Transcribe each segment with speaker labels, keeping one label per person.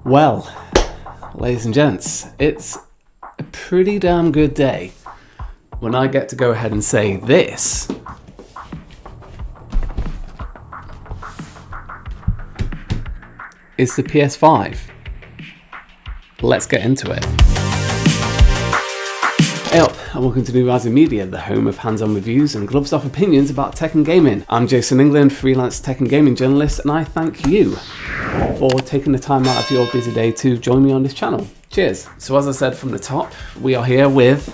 Speaker 1: Well, ladies and gents, it's a pretty damn good day when I get to go ahead and say this. It's the PS5. Let's get into it. Hey up, and welcome to New Rising Media, the home of hands-on reviews and gloves-off opinions about tech and gaming. I'm Jason England, freelance tech and gaming journalist, and I thank you for taking the time out of your busy day to join me on this channel. Cheers. So as I said from the top, we are here with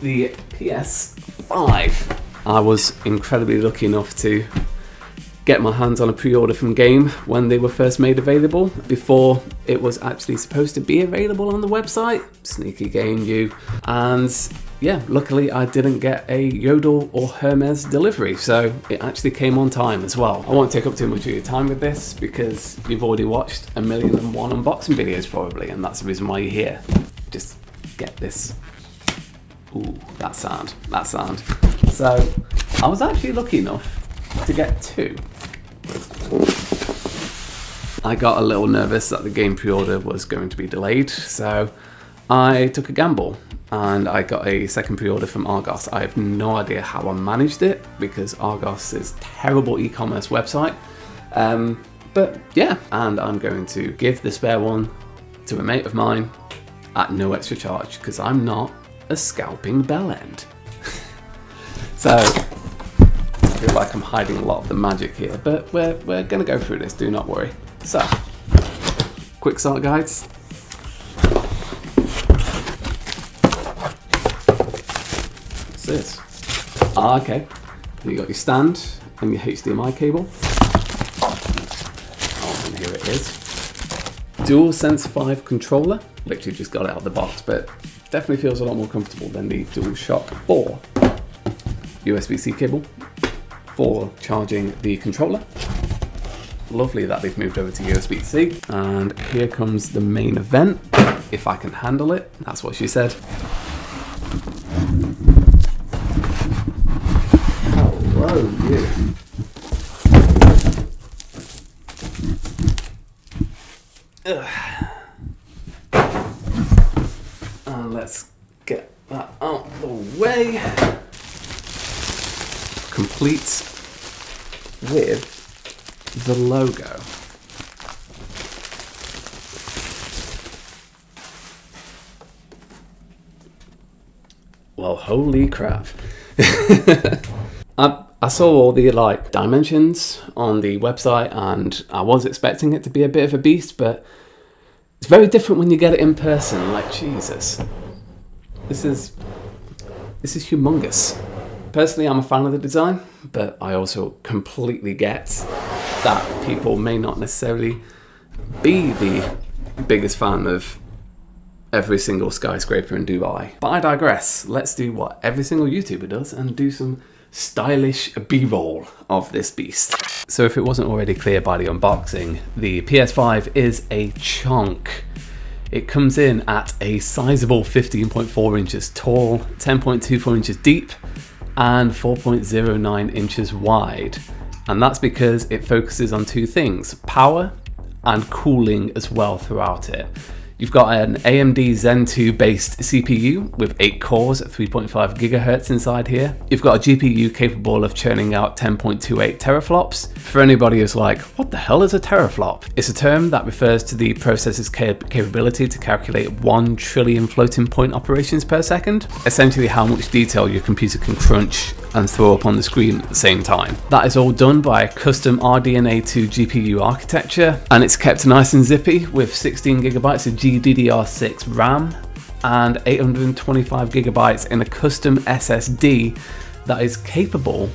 Speaker 1: the PS5. I was incredibly lucky enough to get my hands on a pre-order from Game when they were first made available, before it was actually supposed to be available on the website. Sneaky Game, you. And yeah, luckily I didn't get a Yodel or Hermes delivery, so it actually came on time as well. I won't take up too much of your time with this because you've already watched 1,000,001 unboxing videos probably, and that's the reason why you're here. Just get this. Ooh, that sound. So I was actually lucky enough to get two. I got a little nervous that the Game pre-order was going to be delayed, so I took a gamble and I got a second pre-order from Argos. I have no idea how I managed it because Argos is a terrible e-commerce website, but yeah, and I'm going to give the spare one to a mate of mine at no extra charge because I'm not a scalping bellend. So I feel like I'm hiding a lot of the magic here, but we're gonna go through this, do not worry. So, quick start guides. What's this? Ah, okay. You got your stand and your HDMI cable. Oh, and here it is. Dualsense 5 controller. Literally just got it out of the box, but definitely feels a lot more comfortable than the DualShock 4. USB-C cable for charging the controller. Lovely that they've moved over to USB-C. And here comes the main event, if I can handle it. That's what she said. Hello, you. And let's get that out of the way. Complete with the logo. Well, holy crap. I saw all the dimensions on the website and I was expecting it to be a bit of a beast, but it's very different when you get it in person. Like, Jesus. This is humongous. Personally, I'm a fan of the design, but I also completely get that people may not necessarily be the biggest fan of every single skyscraper in Dubai. But I digress. Let's do what every single YouTuber does and do some stylish B-roll of this beast. So if it wasn't already clear by the unboxing, the PS5 is a chunk. It comes in at a sizable 15.4 inches tall, 10.24 inches deep, and 4.09 inches wide. And that's because it focuses on two things, power and cooling as well throughout it. You've got an AMD Zen 2 based CPU with 8 cores at 3.5 gigahertz inside here. You've got a GPU capable of churning out 10.28 teraflops. For anybody who's like, what the hell is a teraflop? It's a term that refers to the processor's capability to calculate 1 trillion floating point operations per second. Essentially how much detail your computer can crunch and throw up on the screen at the same time. That is all done by a custom RDNA 2 GPU architecture, and it's kept nice and zippy with 16 gigabytes of GDDR6 RAM and 825 gigabytes in a custom SSD that is capable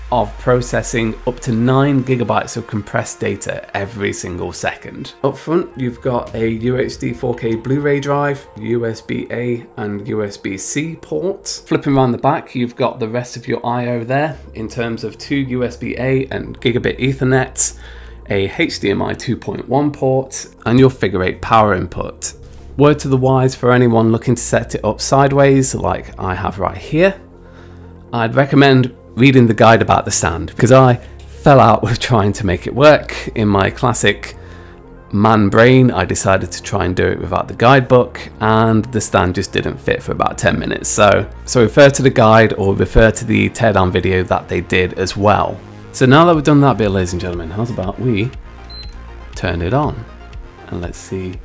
Speaker 1: of processing up to 9 gigabytes of compressed data every single second. Up front, you've got a UHD 4K Blu-ray drive, USB-A and USB-C ports. Flipping around the back, you've got the rest of your I/O there in terms of 2 USB-A and gigabit Ethernet, a HDMI 2.1 port, and your figure 8 power input. Word to the wise for anyone looking to set it up sideways like I have right here, I'd recommend reading the guide about the stand, because I fell out with trying to make it work in my classic man brain, I decided to try and do it without the guidebook, and the stand just didn't fit for about 10 minutes. So refer to the guide or refer to the teardown video that they did as well. So now that we've done that bit, ladies and gentlemen, how's about we turn it on and let's see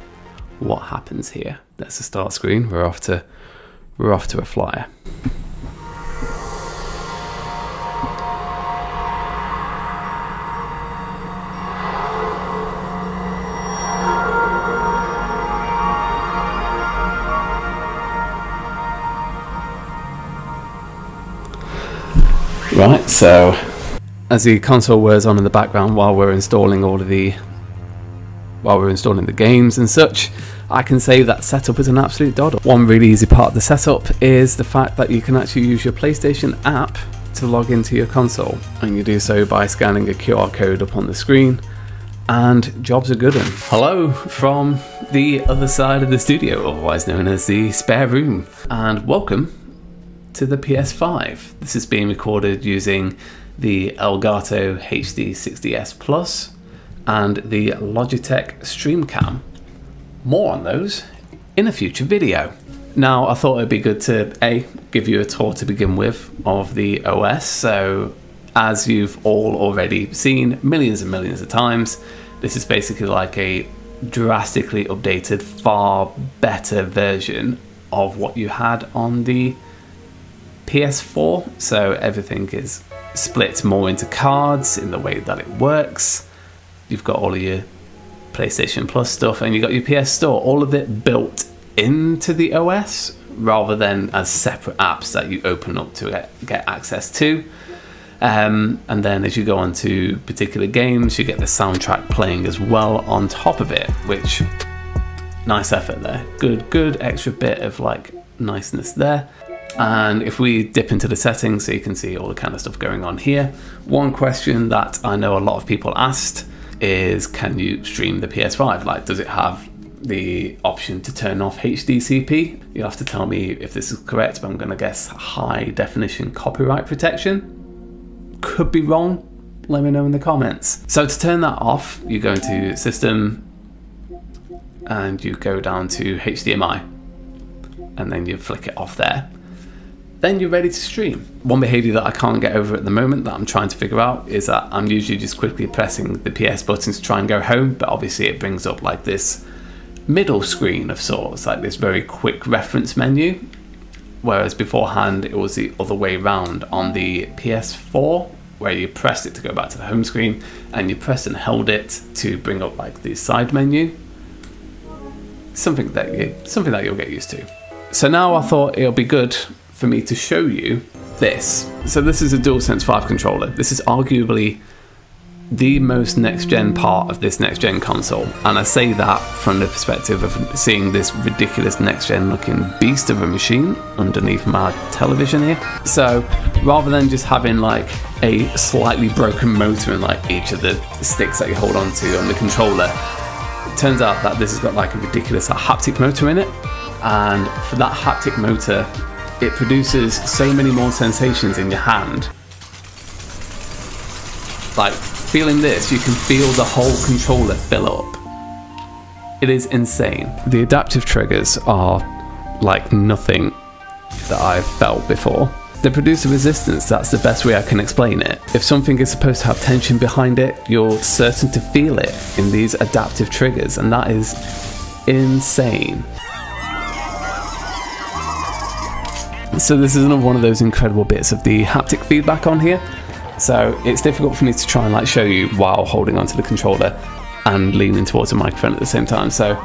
Speaker 1: what happens here. That's the start screen. We're off to a flyer. Right, so as the console wears on in the background while we're installing the games and such, I can say that setup is an absolute doddle. One really easy part of the setup is the fact that you can actually use your PlayStation app to log into your console, and you do so by scanning a QR code up on the screen, and jobs are good. Hello from the other side of the studio, otherwise known as the spare room, and welcome to the PS5. This is being recorded using the Elgato HD 60S Plus and the Logitech StreamCam. More on those in a future video. Now, I thought it'd be good to give you a tour to begin with of the OS. So as you've all already seen millions and millions of times, this is basically like a drastically updated, far better version of what you had on the PS4. So everything is split more into cards in the way that it works. You've got all of your PlayStation Plus stuff, and you've got your PS Store, all of it built into the OS rather than as separate apps that you open up to get access to. And then as you go on to particular games, you get the soundtrack playing as well on top of it, which, nice effort there. Good extra bit of like niceness there. And if we dip into the settings, so you can see all the kind of stuff going on here. One question that I know a lot of people asked is, can you stream the PS5? Like, does it have the option to turn off HDCP? You'll have to tell me if this is correct, but I'm gonna guess high definition copyright protection. Could be wrong, let me know in the comments. So to turn that off, you go into System and you go down to HDMI, and then you flick it off there. Then you're ready to stream. One behavior that I can't get over at the moment that I'm trying to figure out is that I'm usually just quickly pressing the PS buttons to try and go home, but obviously it brings up like this middle screen of sorts, like this very quick reference menu, whereas beforehand it was the other way around on the PS4, where you pressed it to go back to the home screen and you pressed and held it to bring up like the side menu. Something that you'll get used to. So now I thought it'll be good for me to show you this. So this is a Dualsense 5 controller. This is arguably the most next-gen part of this next-gen console, and I say that from the perspective of seeing this ridiculous next-gen looking beast of a machine underneath my television here. So rather than just having like a slightly broken motor in like each of the sticks that you hold onto on the controller, it turns out that this has got like a ridiculous haptic motor in it, and for that haptic motor it produces so many more sensations in your hand. Like feeling this, you can feel the whole controller fill up. It is insane. The adaptive triggers are like nothing that I've felt before. They produce a resistance, that's the best way I can explain it. If something is supposed to have tension behind it, you're certain to feel it in these adaptive triggers, and that is insane. So this is another one of those incredible bits of the haptic feedback on here. So it's difficult for me to try and like show you while holding onto the controller and leaning towards the microphone at the same time. So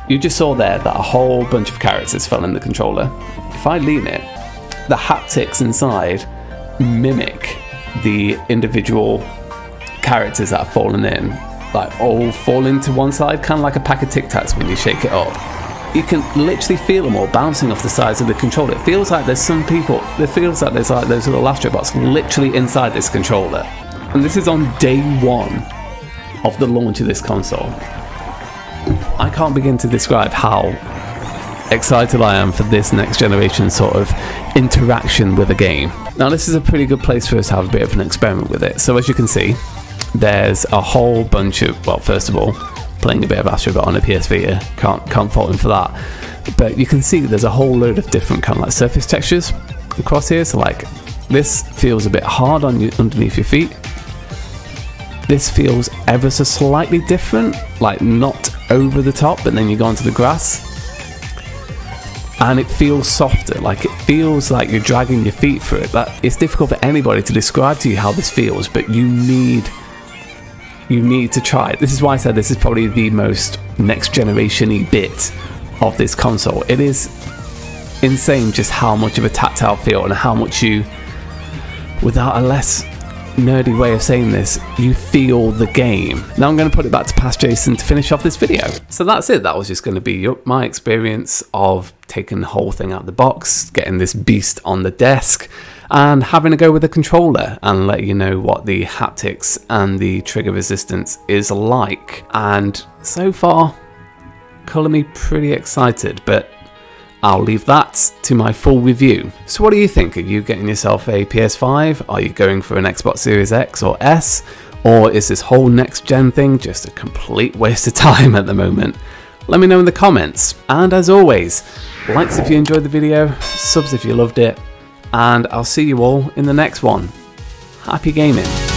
Speaker 1: you just saw there that a whole bunch of characters fell in the controller. If I lean it, the haptics inside mimic the individual characters that have fallen in, like all fall into one side, kind of like a pack of Tic Tacs when you shake it up. You can literally feel them all bouncing off the sides of the controller. It feels like there's some people, it feels like there's like those little astrobots literally inside this controller. And this is on day one of the launch of this console. I can't begin to describe how excited I am for this next generation sort of interaction with a game. Now this is a pretty good place for us to have a bit of an experiment with it. So as you can see, there's a whole bunch of, well, first of all, playing a bit of Astro Bot on a PS Vita. Can't fault him for that. But you can see there's a whole load of different kind of like surface textures across here. So like this feels a bit hard on you underneath your feet. This feels ever so slightly different, like not over the top, but then you go onto the grass and it feels softer, like it feels like you're dragging your feet through it. That it's difficult for anybody to describe to you how this feels, but you need to try it. This is why I said this is probably the most next generation-y bit of this console. It is insane just how much of a tactile feel and how much you, without a less nerdy way of saying this, you feel the game. Now I'm going to put it back to past Jason to finish off this video. So that's it. That was just going to be my experience of taking the whole thing out of the box, getting this beast on the desk, and having a go with the controller and let you know what the haptics and the trigger resistance is like. And so far, color me pretty excited, but I'll leave that to my full review. So what do you think? Are you getting yourself a PS5? Are you going for an Xbox Series X or S? Or is this whole next gen thing just a complete waste of time at the moment? Let me know in the comments. And as always, likes if you enjoyed the video, subs if you loved it, and I'll see you all in the next one. Happy gaming.